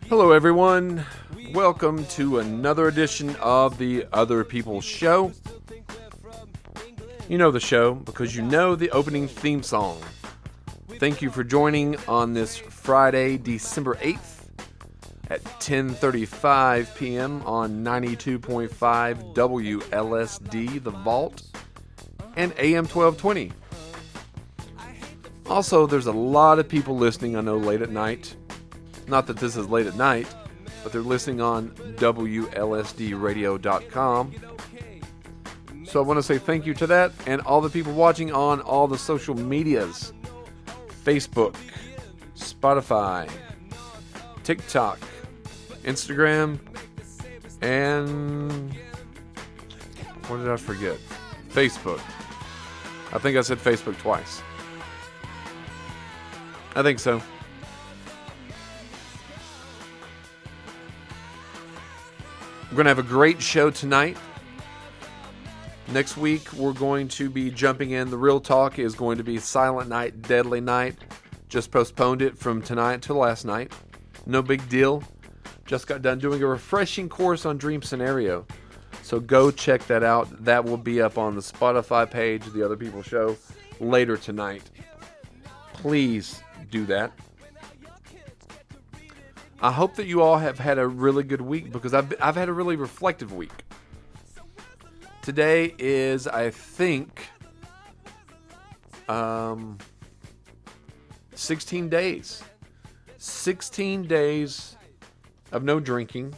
Hello, everyone. Welcome to another edition of the Other People Show. You know the show because you know the opening theme song. Thank you for joining on this Friday, December 8th at 10:35 p.m. on 92.5 WLSD, The Vault, and AM 1220. Also, there's a lot of people listening, I know, late at night. Not that this is late at night, but they're listening on WLSDradio.com. So I want to say thank you to that and all the people watching on all the social medias. Facebook, Spotify, TikTok, Instagram, and what did I forget? Facebook. I think I said Facebook twice. I think so. We're going to have a great show tonight. Next week, we're going to be jumping in. The real talk is going to be Silent Night, Deadly Night. Just postponed it from tonight to last night. No big deal. Just got done doing a refreshing course on Dream Scenario. So go check that out. That will be up on the Spotify page, The Other People Show, later tonight. Please do that. I hope that you all have had a really good week because I've had a really reflective week. Today is, I think, 16 days. 16 days of no drinking.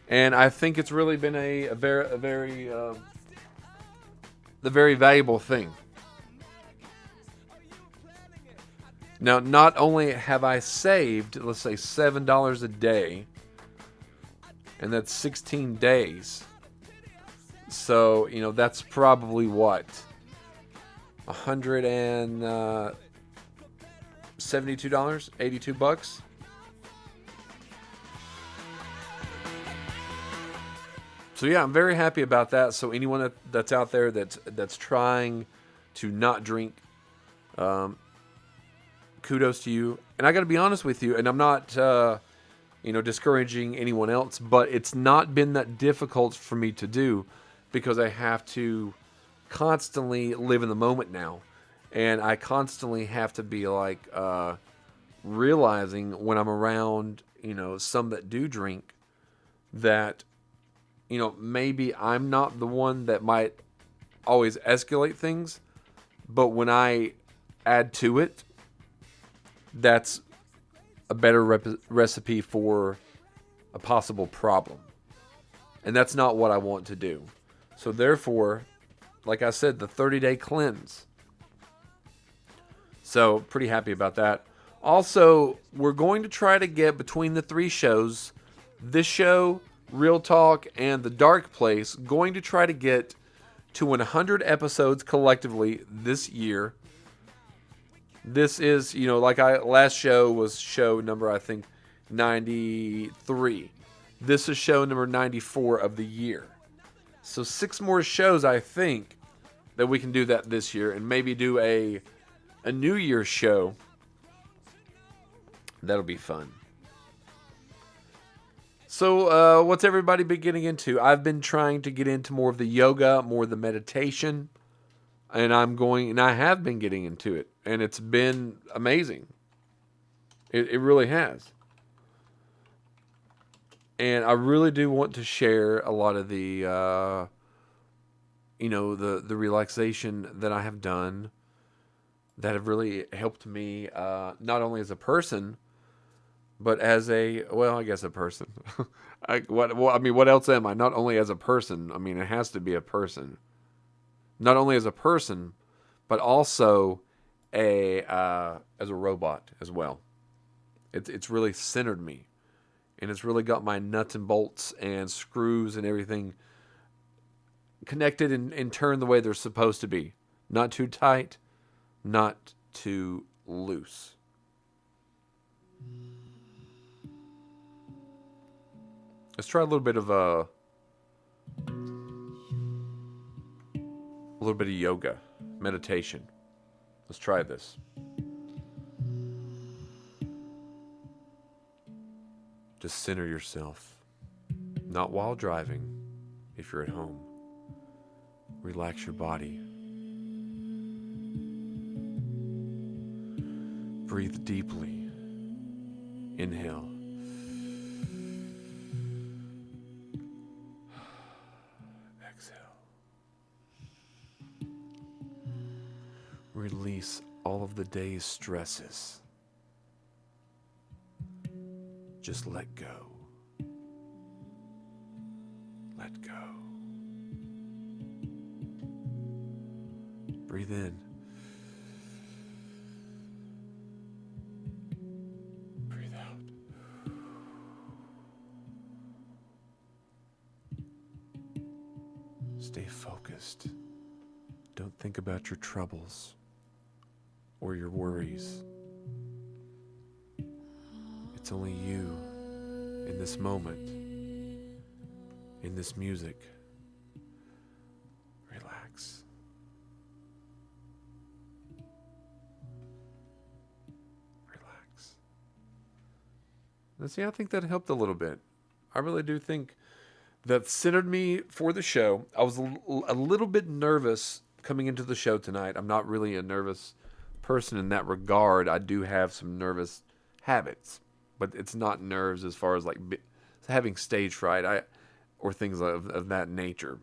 And I think it's really been a very valuable thing. Now, not only have I saved, let's say, $7 a day, and that's 16 days. So, that's probably what? $172? $82? So yeah, I'm very happy about that. So anyone that's out there that's trying to not drink, kudos to you. And I got to be honest with you, and I'm not, discouraging anyone else, but it's not been that difficult for me to do because I have to constantly live in the moment now. And I constantly have to be realizing when I'm around, some that do drink that, maybe I'm not the one that might always escalate things, but when I add to it, that's a better recipe for a possible problem. And that's not what I want to do. So therefore, like I said, the 30-day cleanse. So pretty happy about that. Also, we're going to try to get between the three shows, this show, Real Talk, and The Dark Place, going to try to get to 100 episodes collectively this year. This is, last show was show number, I think, 93. This is show number 94 of the year. So 6 more shows, I think, that we can do that this year. And maybe do a New Year's show. That'll be fun. So, what's everybody been getting into? I've been trying to get into more of the yoga, more of the meditation. And I have been getting into it. And it's been amazing. It really has. And I really do want to share a lot of the, the relaxation that I have done that have really helped me, not only as a person, but as I guess a person. What else am I? Not only as a person. It has to be a person. Not only as a person, but also as a robot as well. It's really centered me. And it's really got my nuts and bolts and screws and everything connected and turned the way they're supposed to be. Not too tight, not too loose. Let's try a little bit of yoga, meditation. Let's try this. Just center yourself. Not while driving, if you're at home. Relax your body. Breathe deeply. Inhale. Exhale. Release all of the day's stresses. Just let go. Let go. Breathe in. Breathe out. Stay focused. Don't think about your troubles or your worries. It's only you in this moment, in this music. Relax. Relax. And see, I think that helped a little bit. I really do think that centered me for the show. I was a little bit nervous coming into the show tonight. I'm not really a nervous person in that regard. I do have some nervous habits, but it's not nerves as far as like having stage fright or things of that nature.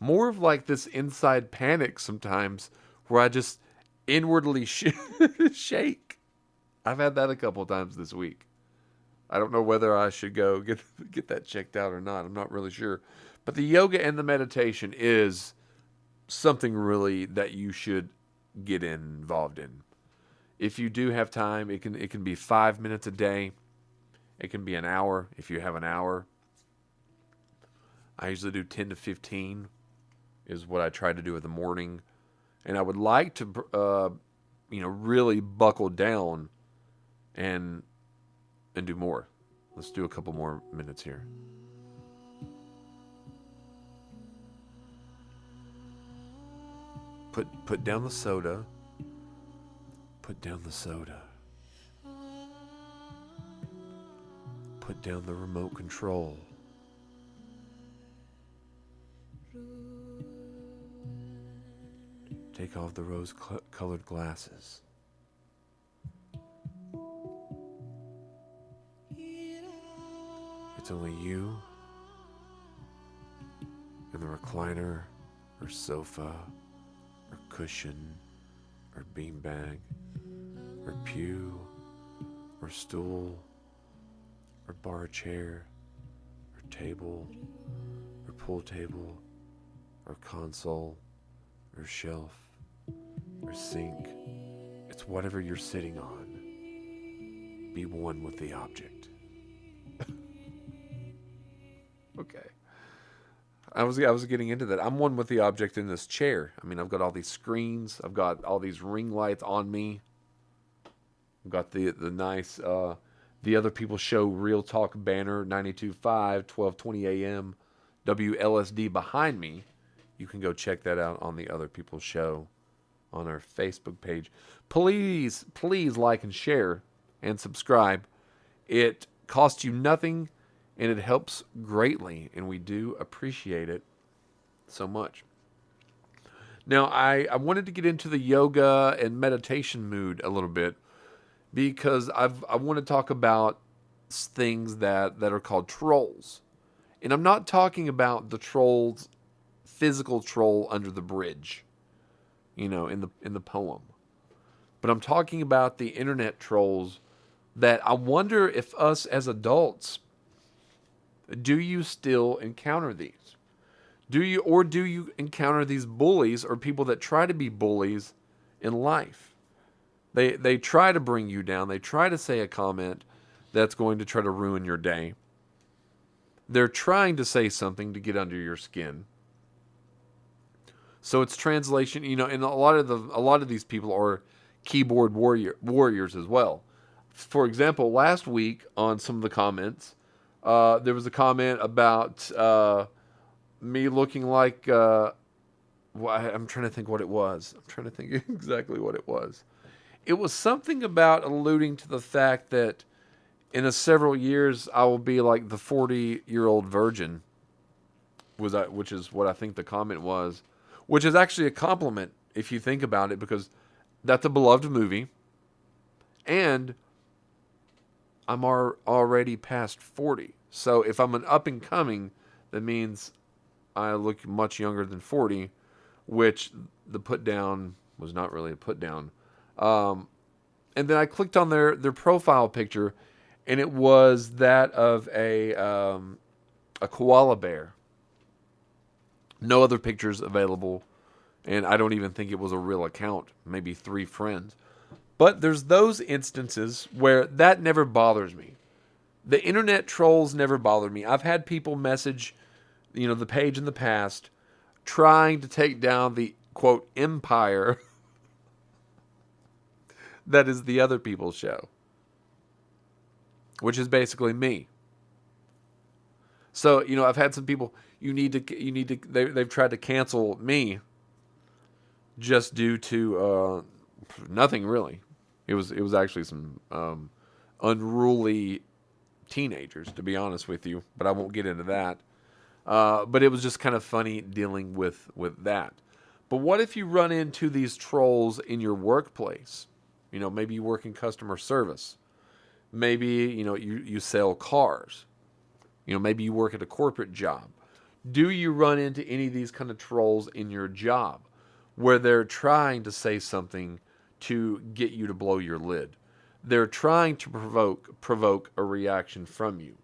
More of like this inside panic sometimes where I just inwardly shake. I've had that a couple times this week. I don't know whether I should go get that checked out or not. I'm not really sure. But the yoga and the meditation is something really that you should get involved in. If you do have time, it can be 5 minutes a day. It can be an hour if you have an hour. I usually do 10 to 15 is what I try to do in the morning. And I would like to really buckle down and do more. Let's do a couple more minutes here. Put down the soda. Put down the soda. Put down the remote control. Take off the rose-colored glasses. It's only you and the recliner or sofa or cushion or beanbag or pew or stool or bar chair or table or pool table or console or shelf or sink. It's whatever you're sitting on. Be one with the object. Okay. I was getting into that. I'm one with the object in this chair. I mean, I've got all these screens. I've got all these ring lights on me. I've got the nice the Other People Show Real Talk banner, 92.5, 1220 AM, WLSD behind me. You can go check that out on the Other People Show on our Facebook page. Please like and share and subscribe. It costs you nothing and it helps greatly, and we do appreciate it so much. Now, I wanted to get into the yoga and meditation mood a little bit because I want to talk about things that are called trolls. And I'm not talking about the trolls, physical troll under the bridge, in the poem. But I'm talking about the internet trolls that I wonder if us as adults, do you still encounter these? Do you encounter these bullies or people that try to be bullies in life? They try to bring you down. They try to say a comment that's going to try to ruin your day. They're trying to say something to get under your skin. So it's translation, and a lot of these people are keyboard warriors as well. For example, last week on some of the comments, there was a comment about me looking like. I'm trying to think what it was. I'm trying to think exactly what it was. It was something about alluding to the fact that in a several years, I will be like the 40-year-old virgin, which is what I think the comment was, which is actually a compliment if you think about it, because that's a beloved movie, and I'm already past 40. So if I'm an up and coming, that means I look much younger than 40, which the put down was not really a put down. Um, and then I clicked on their profile picture, and it was that of a koala bear. No other pictures available, and I don't even think it was a real account. Maybe 3 friends. But there's those instances where that never bothers me. The internet trolls never bothered me. I've had people message, the page in the past, trying to take down the quote empire that is the other people's show, which is basically me. So I've had some people. They've tried to cancel me just due to nothing really. It was actually some unruly teenagers, to be honest with you, but I won't get into that. But it was just kind of funny dealing with that. But what if you run into these trolls in your workplace? Maybe you work in customer service. Maybe, you sell cars. Maybe you work at a corporate job. Do you run into any of these kind of trolls in your job where they're trying to say something to get you to blow your lid? They're trying to provoke a reaction from you.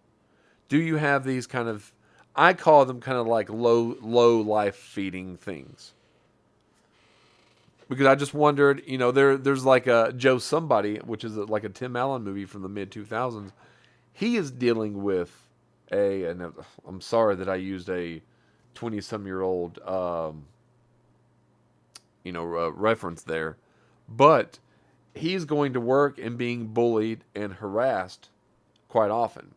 Do you have these kind of, I call them kind of like low life feeding things? Because I just wondered, there's like a Joe Somebody, which is like a Tim Allen movie from the mid 2000s. He is dealing with and I'm sorry that I used a 20-some-year-old, reference there, but he's going to work and being bullied and harassed quite often.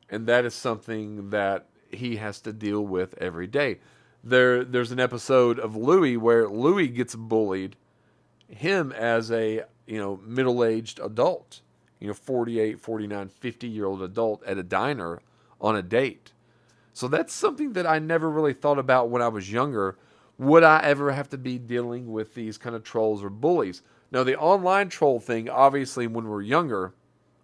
And that is something that he has to deal with every day. There's an episode of Louie where Louie gets bullied, him as a, middle-aged adult, 48, 49, 50-year-old adult at a diner on a date. So that's something that I never really thought about when I was younger. Would I ever have to be dealing with these kind of trolls or bullies? Now, the online troll thing, obviously, when we're younger,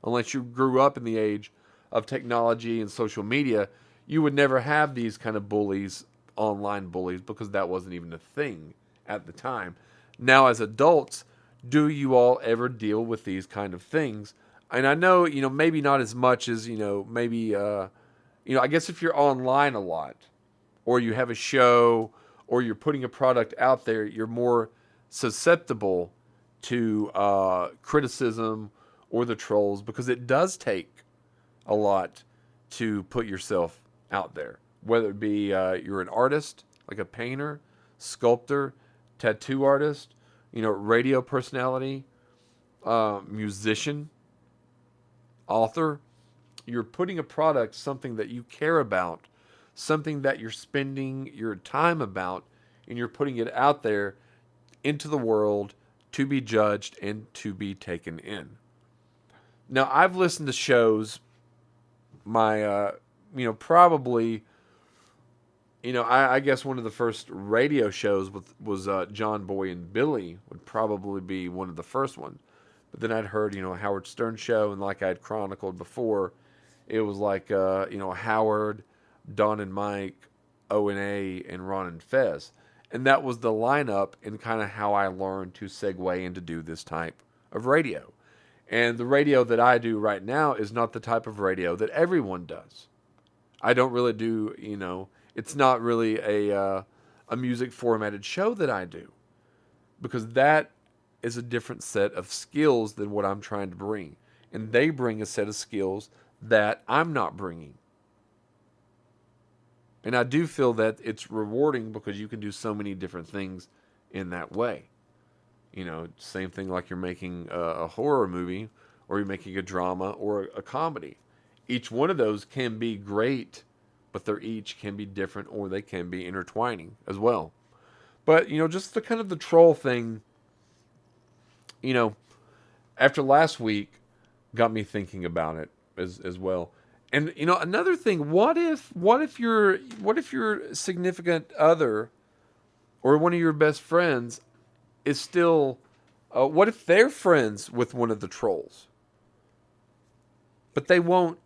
unless you grew up in the age of technology and social media, you would never have these kind of bullies, online bullies, because that wasn't even a thing at the time. Now, as adults, do you all ever deal with these kind of things? And I know, maybe not as much as, maybe, I guess if you're online a lot, or you have a show, or you're putting a product out there, you're more susceptible to criticism or the trolls, because it does take a lot to put yourself out there. Whether it be you're an artist, like a painter, sculptor, tattoo artist, radio personality, musician, author, you're putting a product, something that you care about, something that you're spending your time about, and you're putting it out there into the world to be judged and to be taken in. Now, I've listened to shows, probably, I guess one of the first radio shows was John Boy and Billy would probably be one of the first ones. But then I'd heard, Howard Stern show, and like I had chronicled before, it was like, Howard, Don and Mike, O&A, and Ron and Fez. And that was the lineup and kind of how I learned to segue and to do this type of radio. And the radio that I do right now is not the type of radio that everyone does. I don't really do, it's not really a music formatted show that I do, because that is a different set of skills than what I'm trying to bring. And they bring a set of skills that I'm not bringing. And I do feel that it's rewarding because you can do so many different things in that way. Same thing like you're making a horror movie, or you're making a drama or a comedy. Each one of those can be great, but they're each can be different, or they can be intertwining as well. But, just the kind of the troll thing, after last week, got me thinking about it as well. And another thing, what if your significant other or one of your best friends is still what if they're friends with one of the trolls? But they won't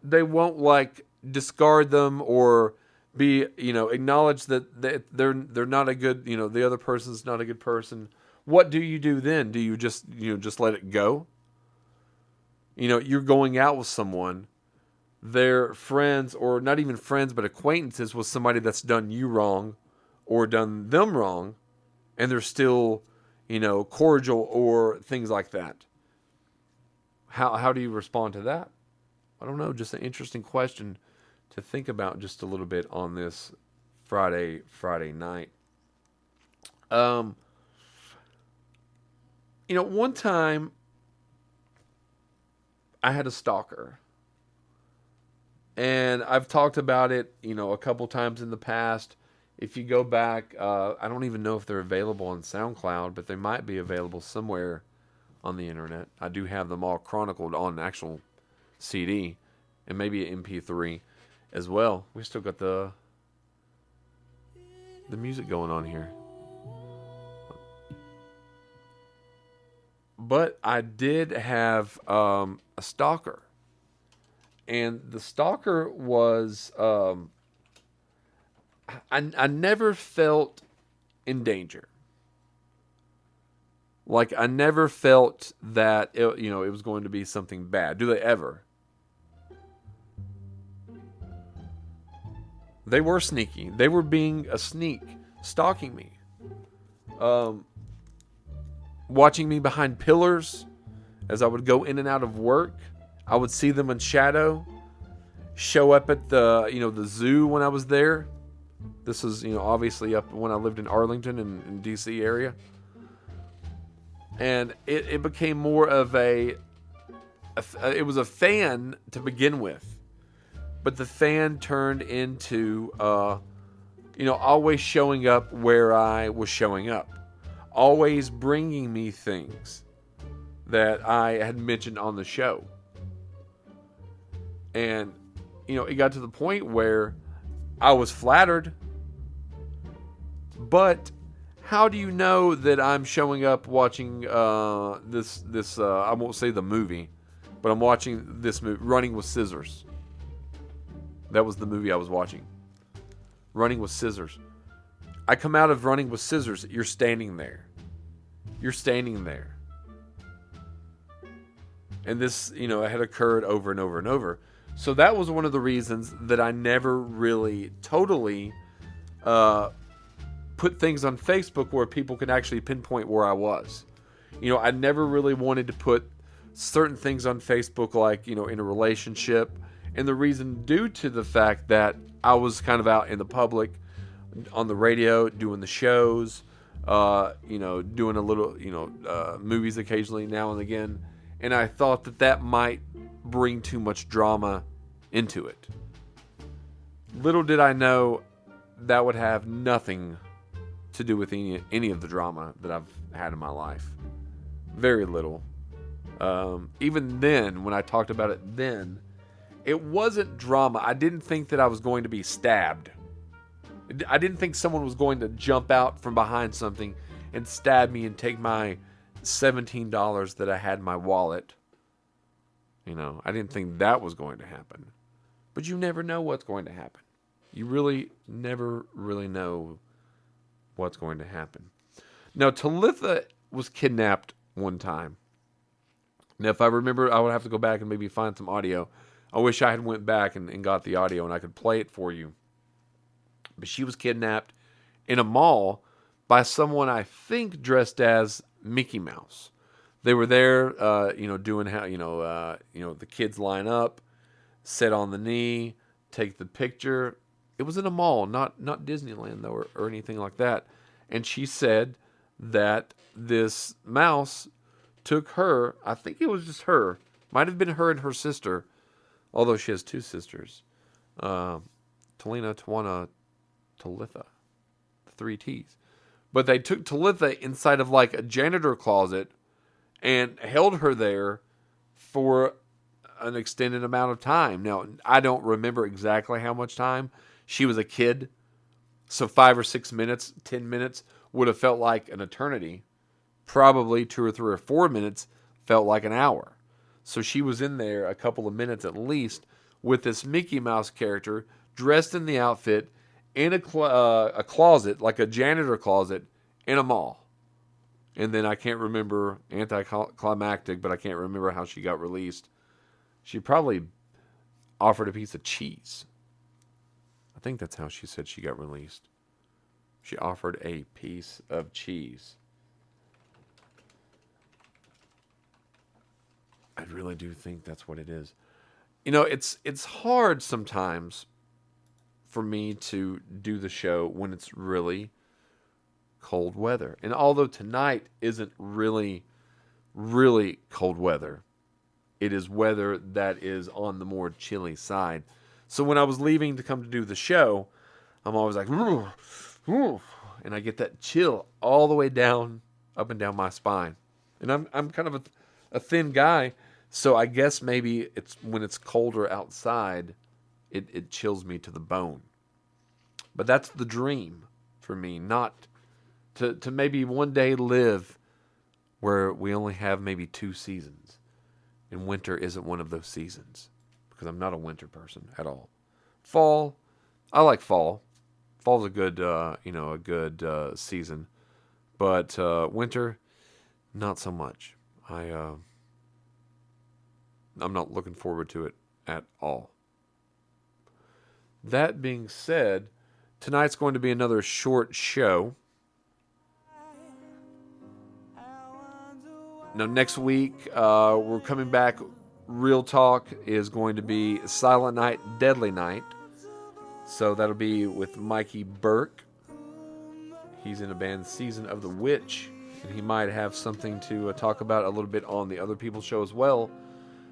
like discard them or be acknowledge that they're not a good, the other person's not a good person. What do you do then? Do you just let it go? You're going out with someone, they're friends, or not even friends but acquaintances with somebody that's done you wrong or done them wrong, and they're still cordial or things like that. How do you respond to that? I don't know. Just an interesting question to think about just a little bit on this Friday night. Um, one time I had a stalker, and I've talked about it, a couple times in the past. If you go back, I don't even know if they're available on SoundCloud, but they might be available somewhere on the internet. I do have them all chronicled on actual CD and maybe an MP3 as well. We still got the music going on here. But I did have a stalker. And the stalker was I never felt in danger. Like, I never felt that it was going to be something bad. Do they ever? They were sneaky. They were being a sneak, stalking me. Watching me behind pillars as I would go in and out of work. I would see them in shadow. Show up at the zoo when I was there. This is, obviously up when I lived in Arlington in DC area. And it became more of it was a fan to begin with. But the fan turned into, always showing up where I was showing up. Always bringing me things that I had mentioned on the show. And, it got to the point where I was flattered. But how do you know that I'm showing up watching this I won't say the movie, but I'm watching this movie, Running with Scissors. That was the movie I was watching. Running with Scissors. I come out of Running with Scissors. You're standing there. You're standing there. And this, it had occurred over and over and over. So that was one of the reasons that I never really totally put things on Facebook where people could actually pinpoint where I was. I never really wanted to put certain things on Facebook, like, in a relationship. And the reason due to the fact that I was kind of out in the public, on the radio, doing the shows, doing a little, movies occasionally now and again. And I thought that might bring too much drama into it. Little did I know that would have nothing to do with any of the drama that I've had in my life. Very little. Even then, when I talked about it then, it wasn't drama. I didn't think that I was going to be stabbed. I didn't think someone was going to jump out from behind something and stab me and take my $17 that I had in my wallet. I didn't think that was going to happen. But you never know what's going to happen. You really never really know what's going to happen. Now, Talitha was kidnapped one time. Now, if I remember, I would have to go back and maybe find some audio. I wish I had went back and got the audio and I could play it for you. But she was kidnapped in a mall by someone I think dressed as Mickey Mouse. They were there, doing how, the kids line up, sit on the knee, take the picture. It was in a mall, not Disneyland though, or anything like that. And she said that this mouse took her. I think it was just her. Might have been her and her sister, although she has two sisters. Talina, Tawana, Talitha, the 3 T's. But they took Talitha inside of like a janitor closet and held her there for an extended amount of time. Now, I don't remember exactly how much time. She was a kid, so 5 or 6 minutes, 10 minutes would have felt like an eternity. Probably 2 or 3 or 4 minutes felt like an hour. So she was in there a couple of minutes at least with this Mickey Mouse character dressed in the outfit in a closet, like a janitor closet, in a mall. And then I can't remember, anticlimactic, but I can't remember how she got released. She probably offered a piece of cheese. I think that's how she said she got released. She offered a piece of cheese. I really do think that's what it is. You know, it's hard sometimes for me to do the show when it's really cold weather. And although tonight isn't really, really cold weather, it is weather that is on the more chilly side. So when I was leaving to come to do the show, I'm always like, "Ooh, ooh," and I get that chill all the way down, up and down my spine. And I'm kind of a thin guy, so I guess maybe it's when it's colder outside, it chills me to the bone. But that's the dream for me, not to maybe one day live where we only have maybe 2 seasons. And winter isn't one of those seasons, because I'm not a winter person at all. Fall, I like fall. Fall's a good, season. But winter, not so much. I'm not looking forward to it at all. That being said, tonight's going to be another short show. Now, next week, we're coming back. Real Talk is going to be Silent Night, Deadly Night. So that'll be with Mikey Burke. He's in a band, Season of the Witch. And he might have something to talk about a little bit on the Other People show as well.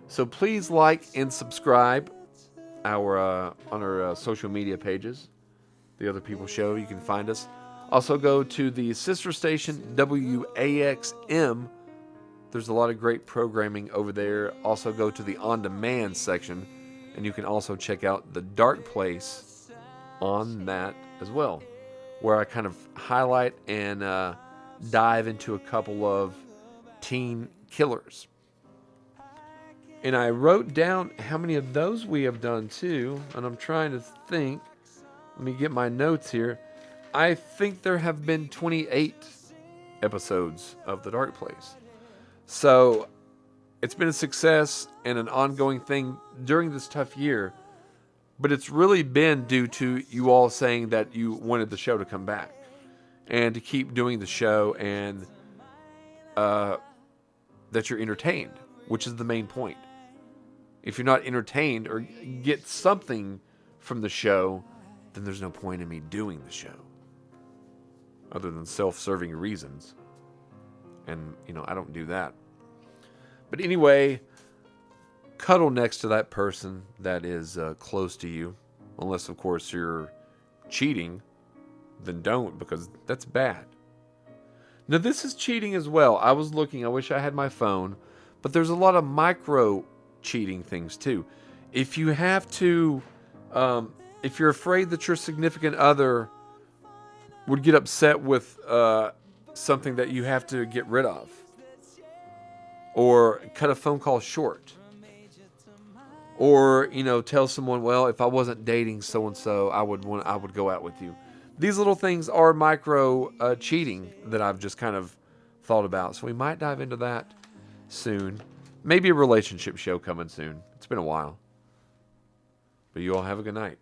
So please like and subscribe on our social media pages. The Other People show, you can find us. Also go to the sister station, WAXM. There's a lot of great programming over there. Also go to the on-demand section, and you can also check out The Dark Place on that as well, where I kind of highlight and dive into a couple of teen killers. And I wrote down how many of those we have done too, and I'm trying to think. Let me get my notes here. I think there have been 28 episodes of The Dark Place. So it's been a success and an ongoing thing during this tough year, but it's really been due to you all saying that you wanted the show to come back and to keep doing the show, and that you're entertained, which is the main point. If you're not entertained or get something from the show, then there's no point in me doing the show, other than self-serving reasons. And, I don't do that. But anyway, cuddle next to that person that is close to you. Unless, of course, you're cheating, then don't, because that's bad. Now, this is cheating as well. I was looking. I wish I had my phone. But there's a lot of micro cheating things, too. If you have to, if you're afraid that your significant other would get upset with something that you have to get rid of, or cut a phone call short, or tell someone, well, if I wasn't dating so and so, I would go out with you. These little things are micro cheating that I've just kind of thought about. So we might dive into that soon. Maybe a relationship show coming soon. It's been a while. But you all have a good night.